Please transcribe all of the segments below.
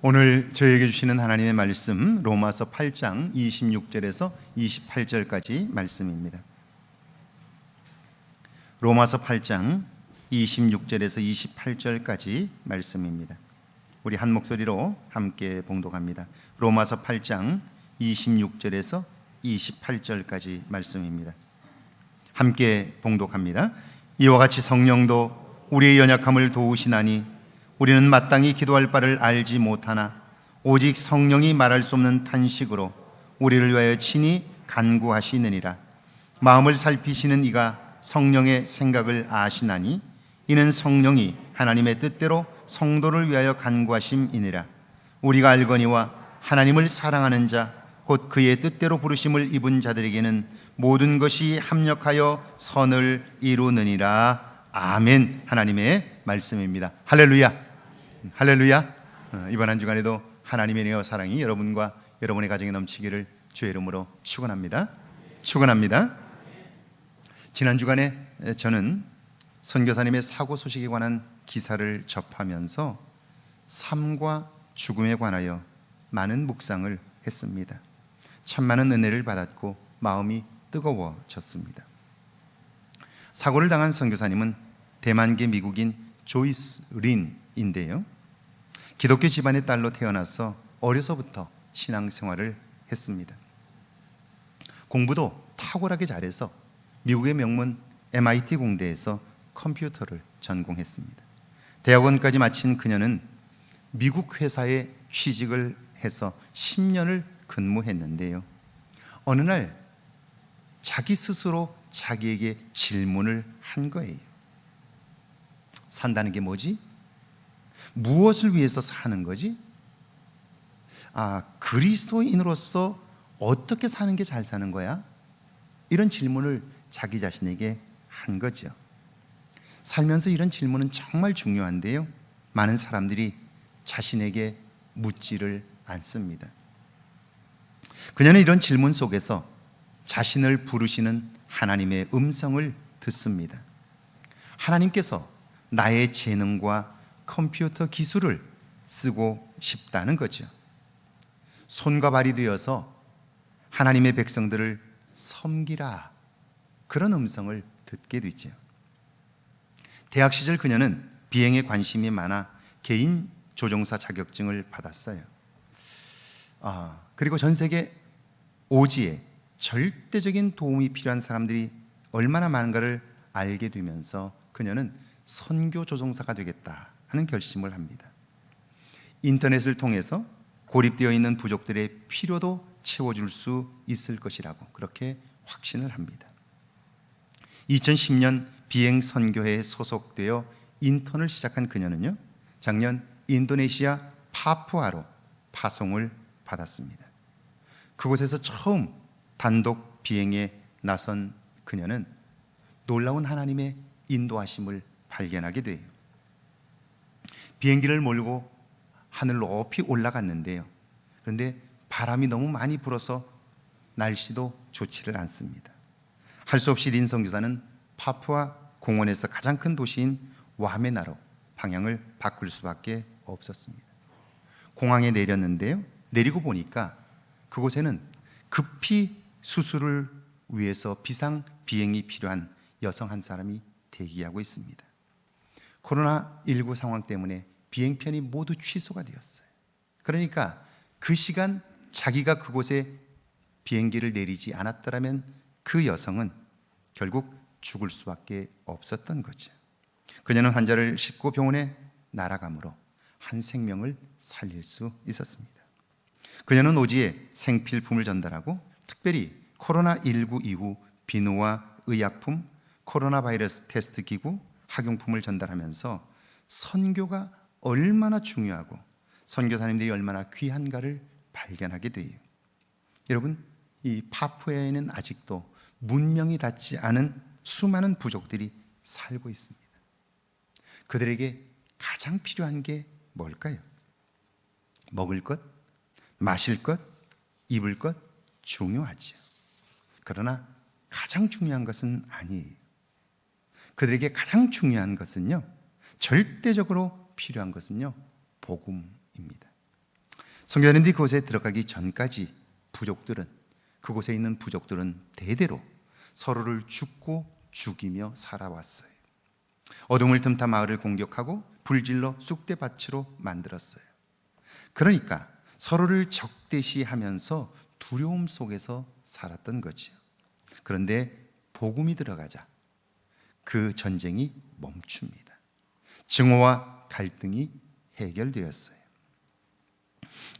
오늘 저에게 주시는 하나님의 말씀 로마서 8장 26절에서 28절까지 말씀입니다. 로마서 8장 26절에서 28절까지 말씀입니다. 우리 한 목소리로 함께 봉독합니다. 로마서 8장 26절에서 28절까지 말씀입니다. 함께 봉독합니다. 이와 같이 성령도 우리의 연약함을 도우시나니 우리는 마땅히 기도할 바를 알지 못하나 오직 성령이 말할 수 없는 탄식으로 우리를 위하여 친히 간구하시느니라. 마음을 살피시는 이가 성령의 생각을 아시나니 이는 성령이 하나님의 뜻대로 성도를 위하여 간구하심이니라. 우리가 알거니와 하나님을 사랑하는 자 곧 그의 뜻대로 부르심을 입은 자들에게는 모든 것이 합력하여 선을 이루느니라. 아멘. 하나님의 말씀입니다. 할렐루야. 할렐루야. 이번 한 주간에도 하나님의 은혜와 사랑이 여러분과 여러분의 가정에 넘치기를 주의 이름으로 축원합니다. 축원합니다. 지난 주간에 저는 선교사님의 사고 소식에 관한 기사를 접하면서 삶과 죽음에 관하여 많은 묵상을 했습니다. 참 많은 은혜를 받았고 마음이 뜨거워졌습니다. 사고를 당한 선교사님은 대만계 미국인 조이스 린인데요, 기독교 집안의 딸로 태어나서 어려서부터 신앙생활을 했습니다. 공부도 탁월하게 잘해서 미국의 명문 MIT 공대에서 컴퓨터를 전공했습니다. 대학원까지 마친 그녀는 미국 회사에 취직을 해서 10년을 근무했는데요, 어느 날 자기 스스로 자기에게 질문을 한 거예요. 산다는 게 뭐지? 무엇을 위해서 사는 거지? 그리스도인으로서 어떻게 사는 게 잘 사는 거야? 이런 질문을 자기 자신에게 한 거죠. 살면서 이런 질문은 정말 중요한데요, 많은 사람들이 자신에게 묻지를 않습니다. 그녀는 이런 질문 속에서 자신을 부르시는 하나님의 음성을 듣습니다. 하나님께서 나의 재능과 컴퓨터 기술을 쓰고 싶다는 거죠. 손과 발이 되어서 하나님의 백성들을 섬기라, 그런 음성을 듣게 되죠. 대학 시절 그녀는 비행에 관심이 많아 개인 조종사 자격증을 받았어요. 그리고 전 세계 오지에 절대적인 도움이 필요한 사람들이 얼마나 많은가를 알게 되면서 그녀는 선교 조종사가 되겠다 하는 결심을 합니다. 인터넷을 통해서 고립되어 있는 부족들의 필요도 채워줄 수 있을 것이라고 그렇게 확신을 합니다. 2010년 비행 선교회에 소속되어 인턴을 시작한 그녀는요, 작년 인도네시아 파푸아로 파송을 받았습니다. 그곳에서 처음 단독 비행에 나선 그녀는 놀라운 하나님의 인도하심을 발견하게 돼요. 비행기를 몰고 하늘 높이 올라갔는데요, 그런데 바람이 너무 많이 불어서 날씨도 좋지를 않습니다. 할 수 없이 린 선교사는 파푸아 공원에서 가장 큰 도시인 와메나로 방향을 바꿀 수밖에 없었습니다. 공항에 내렸는데요, 내리고 보니까 그곳에는 급히 수술을 위해서 비상 비행이 필요한 여성 한 사람이 대기하고 있습니다. 코로나19 상황 때문에 비행편이 모두 취소가 되었어요. 그러니까 그 시간 자기가 그곳에 비행기를 내리지 않았더라면 그 여성은 결국 죽을 수밖에 없었던 거죠. 그녀는 환자를 싣고 병원에 날아가므로 한 생명을 살릴 수 있었습니다. 그녀는 오지에 생필품을 전달하고 특별히 코로나19 이후 비누와 의약품, 코로나 바이러스 테스트 기구, 학용품을 전달하면서 선교가 얼마나 중요하고 선교사님들이 얼마나 귀한가를 발견하게 돼요. 여러분, 이 파푸아에는 아직도 문명이 닿지 않은 수많은 부족들이 살고 있습니다. 그들에게 가장 필요한 게 뭘까요? 먹을 것, 마실 것, 입을 것 중요하죠. 그러나 가장 중요한 것은 아니에요. 그들에게 가장 중요한 것은요, 절대적으로 필요한 것은요, 복음입니다. 선교사님들이 그곳에 들어가기 전까지 그곳에 있는 부족들은 대대로 서로를 죽고 죽이며 살아왔어요. 어둠을 틈타 마을을 공격하고 불질러 쑥대밭으로 만들었어요. 그러니까 서로를 적대시하면서 두려움 속에서 살았던 거지요. 그런데 복음이 들어가자 그 전쟁이 멈춥니다. 증오와 갈등이 해결되었어요.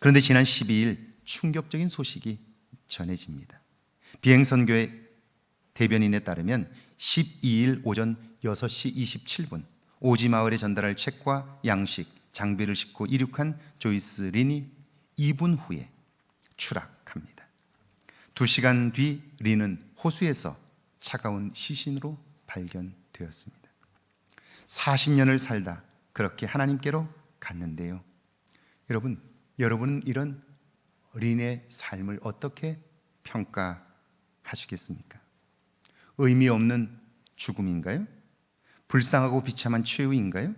그런데 지난 12일 충격적인 소식이 전해집니다. 비행선교의 대변인에 따르면 12일 오전 6시 27분 오지마을에 전달할 책과 양식, 장비를 싣고 이륙한 조이스 린이 2분 후에 추락합니다. 2시간 뒤 린은 호수에서 차가운 시신으로 발견되었습니다. 40년을 살다 그렇게 하나님께로 갔는데요. 여러분은 이런 린의 삶을 어떻게 평가하시겠습니까? 의미 없는 죽음인가요? 불쌍하고 비참한 최후인가요?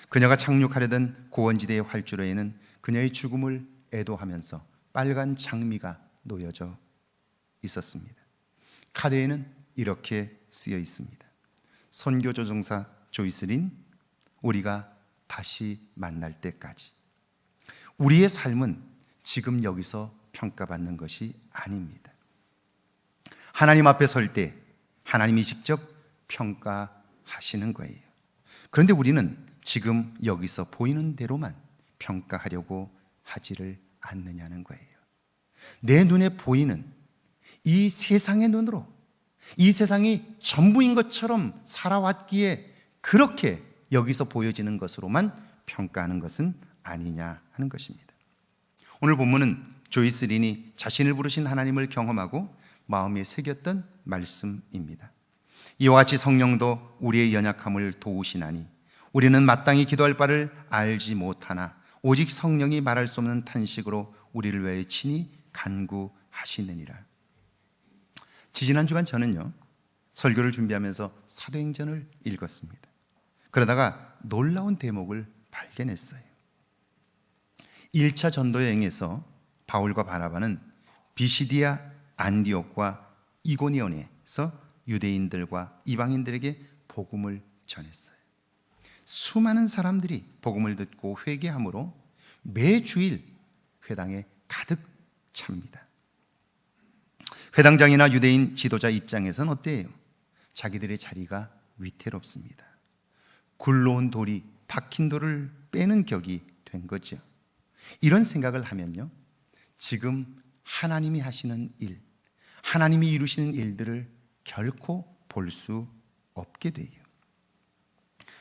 그녀가 착륙하려던 고원지대의 활주로에는 그녀의 죽음을 애도하면서 빨간 장미가 놓여져 있었습니다. 카드에는 이렇게 쓰여 있습니다. 선교조종사 조이스 린, 우리가 다시 만날 때까지. 우리의 삶은 지금 여기서 평가받는 것이 아닙니다. 하나님 앞에 설 때 하나님이 직접 평가하시는 거예요. 그런데 우리는 지금 여기서 보이는 대로만 평가하려고 하지를 않느냐는 거예요. 내 눈에 보이는 이 세상의 눈으로 이 세상이 전부인 것처럼 살아왔기에 그렇게 여기서 보여지는 것으로만 평가하는 것은 아니냐 하는 것입니다. 오늘 본문은 조이스 린이 자신을 부르신 하나님을 경험하고 마음에 새겼던 말씀입니다. 이와 같이 성령도 우리의 연약함을 도우시나니 우리는 마땅히 기도할 바를 알지 못하나 오직 성령이 말할 수 없는 탄식으로 우리를 위하여 친히 간구하시느니라. 지지난 주간 저는요, 설교를 준비하면서 사도행전을 읽었습니다. 그러다가 놀라운 대목을 발견했어요. 1차 전도 여행에서 바울과 바나바는 비시디아, 안디옥과 이고니온에서 유대인들과 이방인들에게 복음을 전했어요. 수많은 사람들이 복음을 듣고 회개함으로 매주일 회당에 가득 찹니다. 회당장이나 유대인 지도자 입장에서는 어때요? 자기들의 자리가 위태롭습니다. 굴러온 돌이 박힌 돌을 빼는 격이 된 거죠. 이런 생각을 하면요, 지금 하나님이 하시는 일, 하나님이 이루시는 일들을 결코 볼 수 없게 돼요.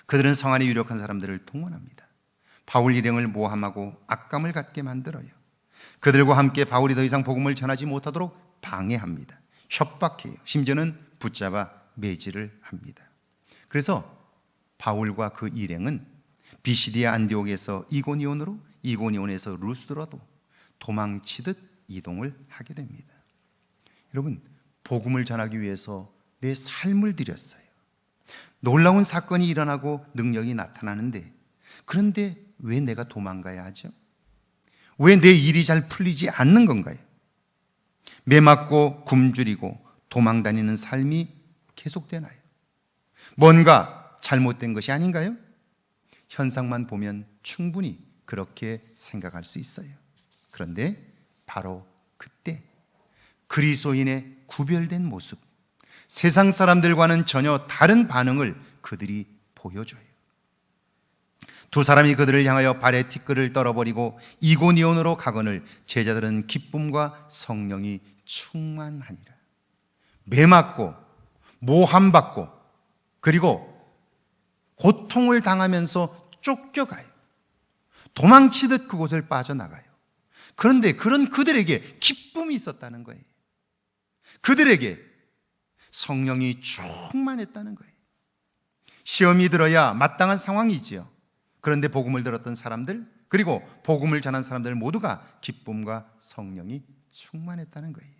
그들은 성 안에 유력한 사람들을 동원합니다. 바울 일행을 모함하고 악감을 갖게 만들어요. 그들과 함께 바울이 더 이상 복음을 전하지 못하도록 방해합니다. 협박해요. 심지어는 붙잡아 매질을 합니다. 그래서 바울과 그 일행은 비시디아 안디옥에서 이고니온으로, 이고니온에서 루스드라도 도망치듯 이동을 하게 됩니다. 여러분, 복음을 전하기 위해서 내 삶을 드렸어요. 놀라운 사건이 일어나고 능력이 나타나는데, 그런데 왜 내가 도망가야 하죠? 왜 내 일이 잘 풀리지 않는 건가요? 매맞고 굶주리고 도망다니는 삶이 계속되나요? 뭔가 잘못된 것이 아닌가요? 현상만 보면 충분히 그렇게 생각할 수 있어요. 그런데 바로 그때 그리스도인의 구별된 모습, 세상 사람들과는 전혀 다른 반응을 그들이 보여줘요. 두 사람이 그들을 향하여 발에 티끌을 떨어버리고 이고니온으로 가거늘 제자들은 기쁨과 성령이 충만하니라. 매맞고 모함받고 그리고 고통을 당하면서 쫓겨가요. 도망치듯 그곳을 빠져나가요. 그런데 그런 그들에게 기쁨이 있었다는 거예요. 그들에게 성령이 충만했다는 거예요. 시험이 들어야 마땅한 상황이지요. 그런데 복음을 들었던 사람들, 그리고 복음을 전한 사람들 모두가 기쁨과 성령이 충만했다는 거예요.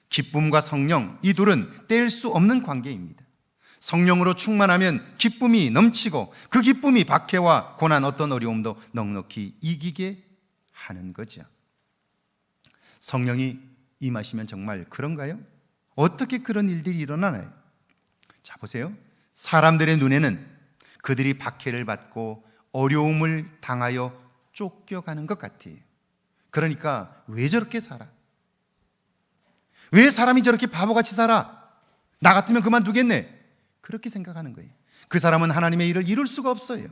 기쁨과 성령, 이 둘은 뗄 수 없는 관계입니다. 성령으로 충만하면 기쁨이 넘치고 그 기쁨이 박해와 고난, 어떤 어려움도 넉넉히 이기게 하는 거죠. 성령이 임하시면 정말 그런가요? 어떻게 그런 일들이 일어나나요? 자, 보세요. 사람들의 눈에는 그들이 박해를 받고 어려움을 당하여 쫓겨가는 것 같아요. 그러니까 왜 저렇게 살아? 왜 사람이 저렇게 바보같이 살아? 나 같으면 그만두겠네. 그렇게 생각하는 거예요. 그 사람은 하나님의 일을 이룰 수가 없어요.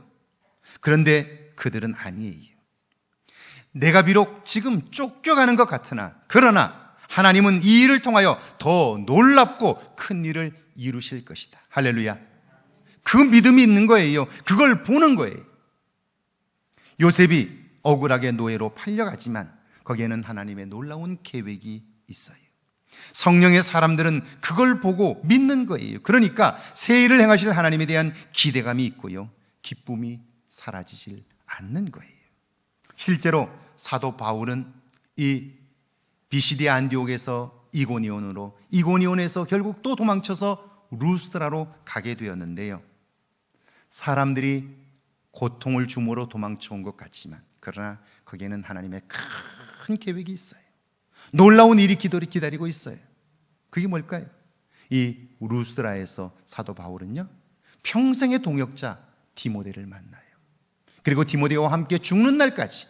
그런데 그들은 아니에요. 내가 비록 지금 쫓겨가는 것 같으나, 그러나 하나님은 이 일을 통하여 더 놀랍고 큰 일을 이루실 것이다. 할렐루야. 그 믿음이 있는 거예요. 그걸 보는 거예요. 요셉이 억울하게 노예로 팔려가지만 거기에는 하나님의 놀라운 계획이 있어요. 성령의 사람들은 그걸 보고 믿는 거예요. 그러니까 새 일을 행하실 하나님에 대한 기대감이 있고요, 기쁨이 사라지질 않는 거예요. 실제로 사도 바울은 이 비시디아 안디옥에서 이고니온으로, 이고니온에서 결국 또 도망쳐서 루스드라로 가게 되었는데요, 사람들이 고통을 주므로 도망쳐온 것 같지만 그러나 거기에는 하나님의 큰 계획이 있어요. 놀라운 일이 기다리고 있어요. 그게 뭘까요? 이 루스드라에서 사도 바울은요, 평생의 동역자 디모데를 만나요. 그리고 디모데와 함께 죽는 날까지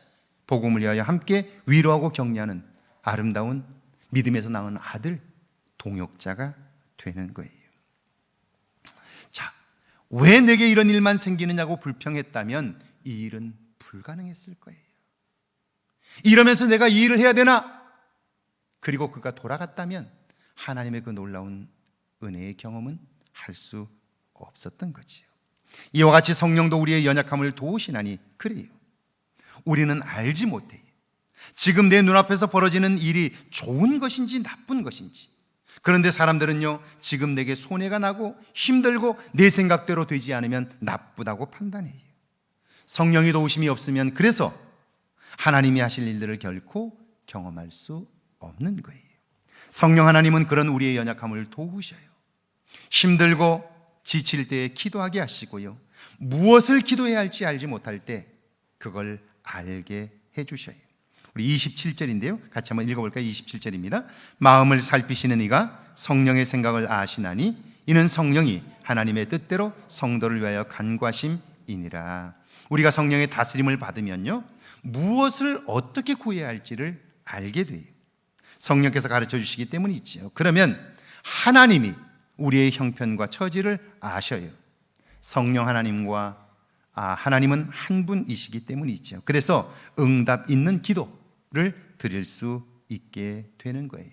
복음을 위하여 함께 위로하고 격려하는 아름다운 믿음에서 낳은 아들, 동역자가 되는 거예요. 자, 왜 내게 이런 일만 생기느냐고 불평했다면 이 일은 불가능했을 거예요. 이러면서 내가 이 일을 해야 되나? 그리고 그가 돌아갔다면 하나님의 그 놀라운 은혜의 경험은 할 수 없었던 거지요. 이와 같이 성령도 우리의 연약함을 도우시나니 그래요. 우리는 알지 못해요. 지금 내 눈앞에서 벌어지는 일이 좋은 것인지 나쁜 것인지. 그런데 사람들은요, 지금 내게 손해가 나고 힘들고 내 생각대로 되지 않으면 나쁘다고 판단해요. 성령의 도우심이 없으면 그래서 하나님이 하실 일들을 결코 경험할 수 없는 거예요. 성령 하나님은 그런 우리의 연약함을 도우셔요. 힘들고 지칠 때에 기도하게 하시고요, 무엇을 기도해야 할지 알지 못할 때 그걸 알게 해주셔요. 우리 27절인데요, 같이 한번 읽어볼까요? 27절입니다. 마음을 살피시는 이가 성령의 생각을 아시나니 이는 성령이 하나님의 뜻대로 성도를 위하여 간과심이니라. 우리가 성령의 다스림을 받으면요, 무엇을 어떻게 구해야 할지를 알게 돼요. 성령께서 가르쳐 주시기 때문이지요. 그러면 하나님이 우리의 형편과 처지를 아셔요. 성령 하나님과 하나님은 한 분이시기 때문이죠. 그래서 응답 있는 기도를 드릴 수 있게 되는 거예요.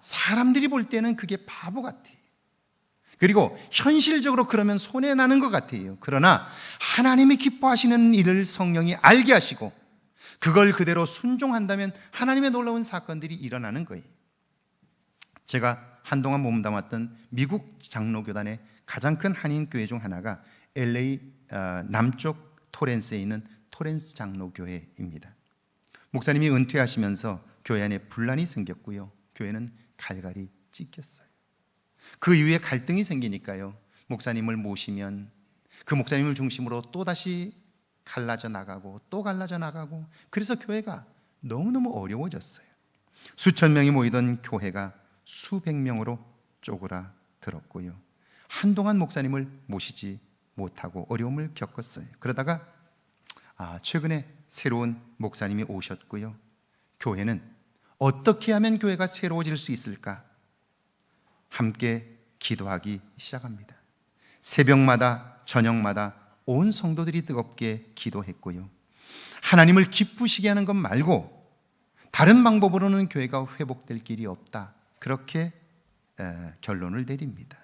사람들이 볼 때는 그게 바보 같아요. 그리고 현실적으로 그러면 손해나는 것 같아요. 그러나 하나님이 기뻐하시는 일을 성령이 알게 하시고 그걸 그대로 순종한다면 하나님의 놀라운 사건들이 일어나는 거예요. 제가 한동안 몸담았던 미국 장로교단의 가장 큰 한인교회 중 하나가 LA 남쪽 토렌스에 있는 토렌스 장로교회입니다. 목사님이 은퇴하시면서 교회 안에 분란이 생겼고요, 교회는 갈갈이 찢겼어요. 그 이후에 갈등이 생기니까요, 목사님을 모시면 그 목사님을 중심으로 또다시 갈라져 나가고 또 갈라져 나가고, 그래서 교회가 너무너무 어려워졌어요. 수천 명이 모이던 교회가 수백 명으로 쪼그라들었고요, 한동안 목사님을 모시지 못하고 어려움을 겪었어요. 그러다가 최근에 새로운 목사님이 오셨고요, 교회는 어떻게 하면 교회가 새로워질 수 있을까 함께 기도하기 시작합니다. 새벽마다 저녁마다 온 성도들이 뜨겁게 기도했고요, 하나님을 기쁘시게 하는 것 말고 다른 방법으로는 교회가 회복될 길이 없다, 그렇게 결론을 내립니다.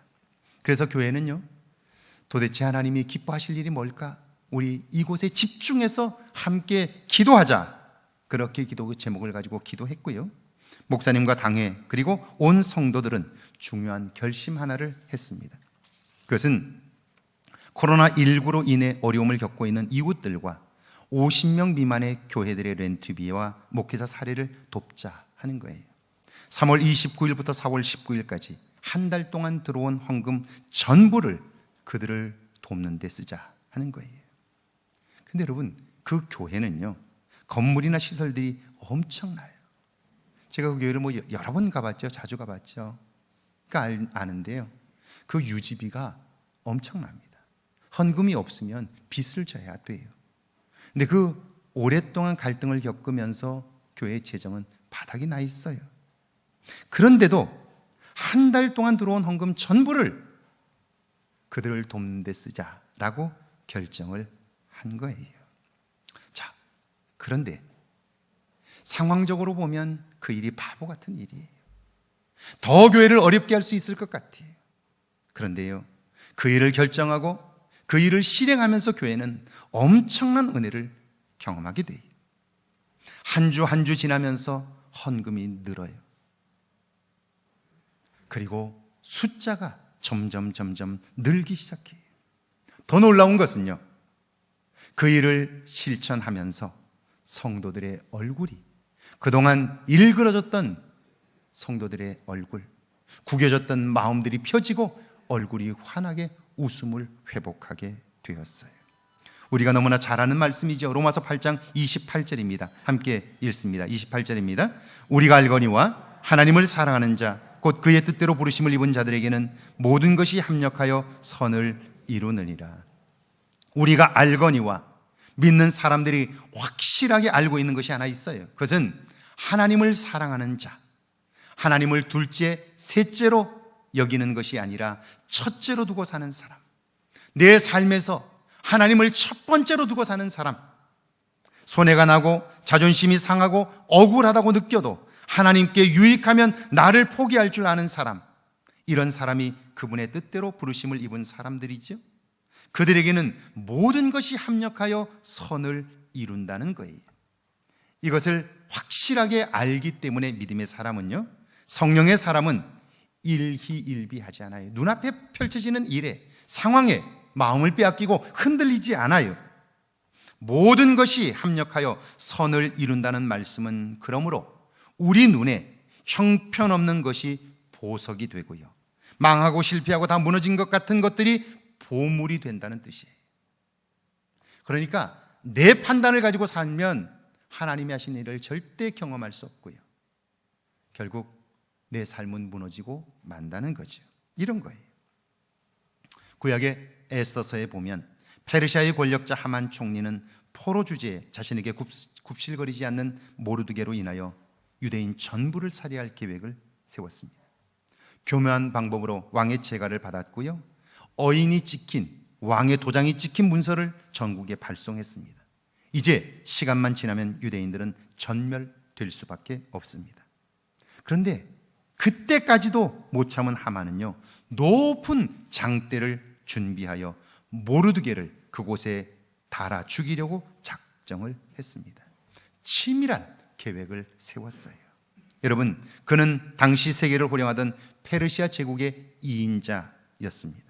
그래서 교회는요, 도대체 하나님이 기뻐하실 일이 뭘까? 우리 이곳에 집중해서 함께 기도하자, 그렇게 기도 제목을 가지고 기도했고요, 목사님과 당회 그리고 온 성도들은 중요한 결심 하나를 했습니다. 그것은 코로나19로 인해 어려움을 겪고 있는 이웃들과 50명 미만의 교회들의 렌트비와 목회자 사례를 돕자 하는 거예요. 3월 29일부터 4월 19일까지 한 달 동안 들어온 헌금 전부를 그들을 돕는 데 쓰자 하는 거예요. 근데 여러분, 그 교회는요, 건물이나 시설들이 엄청나요. 제가 그 교회를 여러 번 가봤죠. 자주 가봤죠. 그러니까 아는데요. 그 유지비가 엄청납니다. 헌금이 없으면 빚을 져야 돼요. 근데 그 오랫동안 갈등을 겪으면서 교회의 재정은 바닥이 나 있어요. 그런데도 한 달 동안 들어온 헌금 전부를 그들을 돕는 데 쓰자라고 결정을 한 거예요. 자, 그런데 상황적으로 보면 그 일이 바보 같은 일이에요. 더 교회를 어렵게 할 수 있을 것 같아요. 그런데요, 그 일을 결정하고 그 일을 실행하면서 교회는 엄청난 은혜를 경험하게 돼요. 한 주 한 주 지나면서 헌금이 늘어요. 그리고 숫자가 점점 늘기 시작해요. 더 놀라운 것은요, 그 일을 실천하면서 성도들의 얼굴이, 그동안 일그러졌던 성도들의 얼굴, 구겨졌던 마음들이 펴지고 얼굴이 환하게 웃음을 회복하게 되었어요. 우리가 너무나 잘 아는 말씀이죠. 로마서 8장 28절입니다. 함께 읽습니다. 28절입니다. 우리가 알거니와 하나님을 사랑하는 자, 곧 그의 뜻대로 부르심을 입은 자들에게는 모든 것이 합력하여 선을 이루느니라. 우리가 알거니와, 믿는 사람들이 확실하게 알고 있는 것이 하나 있어요. 그것은 하나님을 사랑하는 자, 하나님을 둘째, 셋째로 여기는 것이 아니라 첫째로 두고 사는 사람, 내 삶에서 하나님을 첫 번째로 두고 사는 사람, 손해가 나고 자존심이 상하고 억울하다고 느껴도 하나님께 유익하면 나를 포기할 줄 아는 사람, 이런 사람이 그분의 뜻대로 부르심을 입은 사람들이죠. 그들에게는 모든 것이 합력하여 선을 이룬다는 거예요. 이것을 확실하게 알기 때문에 믿음의 사람은요, 성령의 사람은 일희일비하지 않아요. 눈앞에 펼쳐지는 일에, 상황에 마음을 빼앗기고 흔들리지 않아요. 모든 것이 합력하여 선을 이룬다는 말씀은 그러므로 우리 눈에 형편없는 것이 보석이 되고요, 망하고 실패하고 다 무너진 것 같은 것들이 보물이 된다는 뜻이에요. 그러니까 내 판단을 가지고 살면 하나님이 하신 일을 절대 경험할 수 없고요, 결국 내 삶은 무너지고 만다는 거죠. 이런 거예요. 구약의 에스더서에 보면 페르시아의 권력자 하만 총리는 포로 주제에 자신에게 굽실거리지 않는 모르드게로 인하여 유대인 전부를 살해할 계획을 세웠습니다. 교묘한 방법으로 왕의 재가를 받았고요, 어인이 찍힌, 왕의 도장이 찍힌 문서를 전국에 발송했습니다. 이제 시간만 지나면 유대인들은 전멸될 수밖에 없습니다. 그런데 그때까지도 못 참은 하만은요, 높은 장대를 준비하여 모르드게를 그곳에 달아 죽이려고 작정을 했습니다. 치밀한 계획을 세웠어요. 여러분, 그는 당시 세계를 호령하던 페르시아 제국의 2인자였습니다.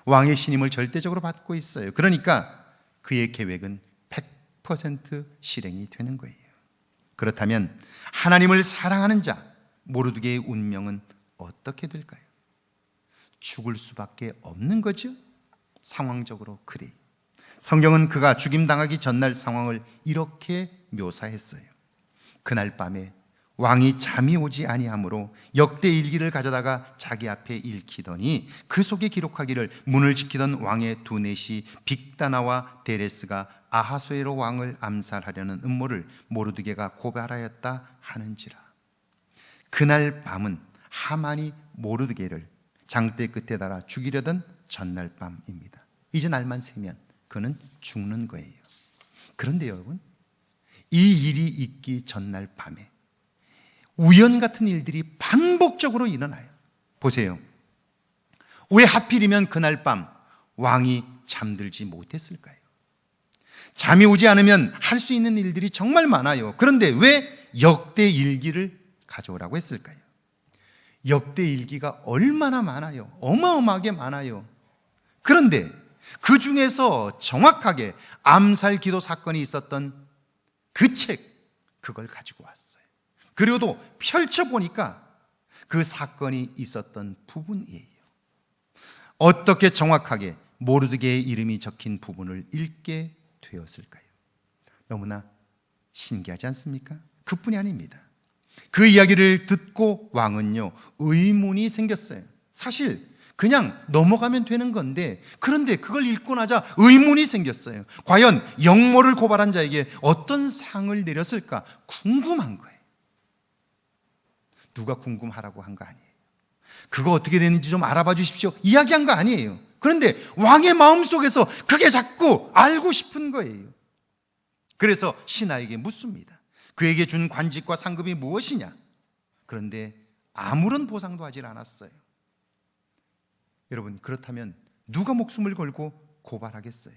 왕의 신임을 절대적으로 받고 있어요. 그러니까 그의 계획은 100% 실행이 되는 거예요. 그렇다면 하나님을 사랑하는 자 모르드게의 운명은 어떻게 될까요? 죽을 수밖에 없는 거죠. 상황적으로 그래. 성경은 그가 죽임당하기 전날 상황을 이렇게 묘사했어요. 그날 밤에 왕이 잠이 오지 아니하므로 역대일기를 가져다가 자기 앞에 읽히더니 그 속에 기록하기를 문을 지키던 왕의 두넷이 빅다나와 데레스가 아하수에로 왕을 암살하려는 음모를 모르드게가 고발하였다 하는지라. 그날 밤은 하만이 모르드게를 장대 끝에 달아 죽이려던 전날 밤입니다. 이제 날만 새면 그는 죽는 거예요. 그런데 여러분, 이 일이 있기 전날 밤에 우연 같은 일들이 반복적으로 일어나요. 보세요. 왜 하필이면 그날 밤 왕이 잠들지 못했을까요? 잠이 오지 않으면 할 수 있는 일들이 정말 많아요. 그런데 왜 역대일기를 가져오라고 했을까요? 역대일기가 얼마나 많아요. 어마어마하게 많아요. 그런데 그 중에서 정확하게 암살 기도 사건이 있었던 그 책, 그걸 가지고 왔어요. 그리고도 펼쳐보니까 그 사건이 있었던 부분이에요. 어떻게 정확하게 모르드게의 이름이 적힌 부분을 읽게 되었을까요? 너무나 신기하지 않습니까? 그뿐이 아닙니다. 그 이야기를 듣고 왕은요, 의문이 생겼어요. 사실 그냥 넘어가면 되는 건데, 그런데 그걸 읽고 나자 의문이 생겼어요. 과연 영모를 고발한 자에게 어떤 상을 내렸을까 궁금한 거예요. 누가 궁금하라고 한 거 아니에요. 그거 어떻게 되는지 좀 알아봐 주십시오, 이야기한 거 아니에요. 그런데 왕의 마음속에서 그게 자꾸 알고 싶은 거예요. 그래서 신하에게 묻습니다. 그에게 준 관직과 상급이 무엇이냐? 그런데 아무런 보상도 하질 않았어요. 여러분, 그렇다면 누가 목숨을 걸고 고발하겠어요?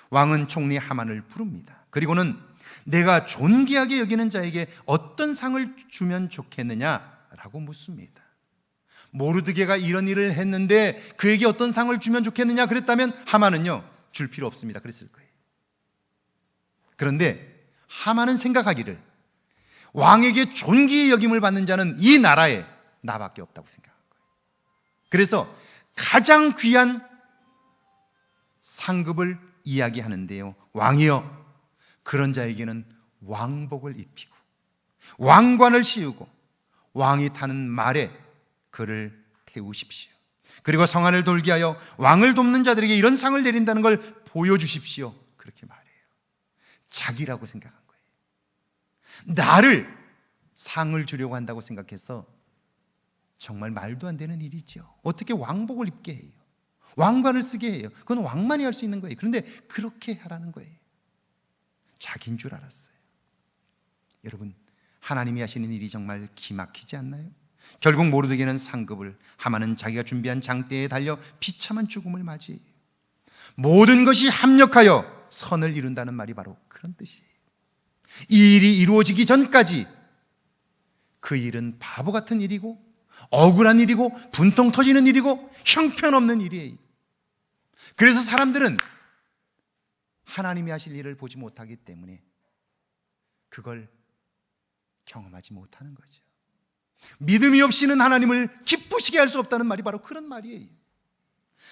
왕은 총리 하만을 부릅니다. 그리고는 내가 존귀하게 여기는 자에게 어떤 상을 주면 좋겠느냐라고 묻습니다. 모르드게가 이런 일을 했는데 그에게 어떤 상을 주면 좋겠느냐 그랬다면 하만은요, 줄 필요 없습니다 그랬을 거예요. 그런데 하만은 생각하기를 왕에게 존귀의 여김을 받는 자는 이 나라에 나밖에 없다고 생각한 거예요. 그래서 가장 귀한 상급을 이야기하는데요, 왕이여, 그런 자에게는 왕복을 입히고 왕관을 씌우고 왕이 타는 말에 그를 태우십시오. 그리고 성안을 돌게 하여 왕을 돕는 자들에게 이런 상을 내린다는 걸 보여주십시오. 그렇게 말해요. 자기라고 생각한 거예요. 나를 상을 주려고 한다고 생각해서 정말 말도 안 되는 일이죠. 어떻게 왕복을 입게 해요? 왕관을 쓰게 해요? 그건 왕만이 할 수 있는 거예요. 그런데 그렇게 하라는 거예요. 자기인 줄 알았어요. 여러분, 하나님이 하시는 일이 정말 기막히지 않나요? 결국 모르드게는 상급을, 하만은 자기가 준비한 장대에 달려 비참한 죽음을 맞이해요. 모든 것이 합력하여 선을 이룬다는 말이 바로 그런 뜻이에요. 이 일이 이루어지기 전까지 그 일은 바보 같은 일이고 억울한 일이고 분통 터지는 일이고 형편없는 일이에요. 그래서 사람들은 하나님이 하실 일을 보지 못하기 때문에 그걸 경험하지 못하는 거죠. 믿음이 없이는 하나님을 기쁘시게 할 수 없다는 말이 바로 그런 말이에요.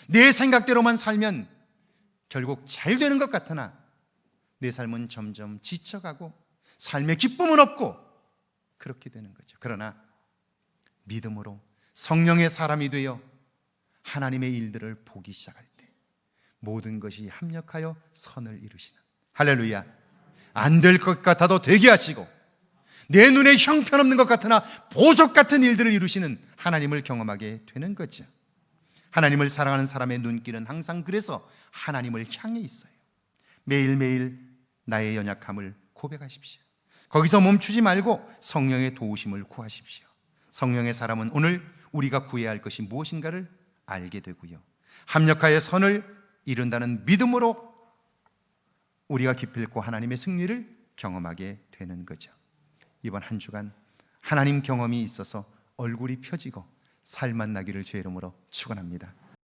내 생각대로만 살면 결국 잘 되는 것 같으나 내 삶은 점점 지쳐가고 삶의 기쁨은 없고 그렇게 되는 거죠. 그러나 믿음으로 성령의 사람이 되어 하나님의 일들을 보기 시작할 때 모든 것이 합력하여 선을 이루시는, 할렐루야, 안 될 것 같아도 되게 하시고 내 눈에 형편없는 것 같으나 보석 같은 일들을 이루시는 하나님을 경험하게 되는 거죠. 하나님을 사랑하는 사람의 눈길은 항상 그래서 하나님을 향해 있어요. 매일매일 나의 연약함을 고백하십시오. 거기서 멈추지 말고 성령의 도우심을 구하십시오. 성령의 사람은 오늘 우리가 구해야 할 것이 무엇인가를 알게 되고요, 합력하여 선을 이룬다는 믿음으로 우리가 기필코 하나님의 승리를 경험하게 되는 거죠. 이번 한 주간 하나님 경험이 있어서 얼굴이 펴지고 살만 나기를 주의 이름으로 축원합니다.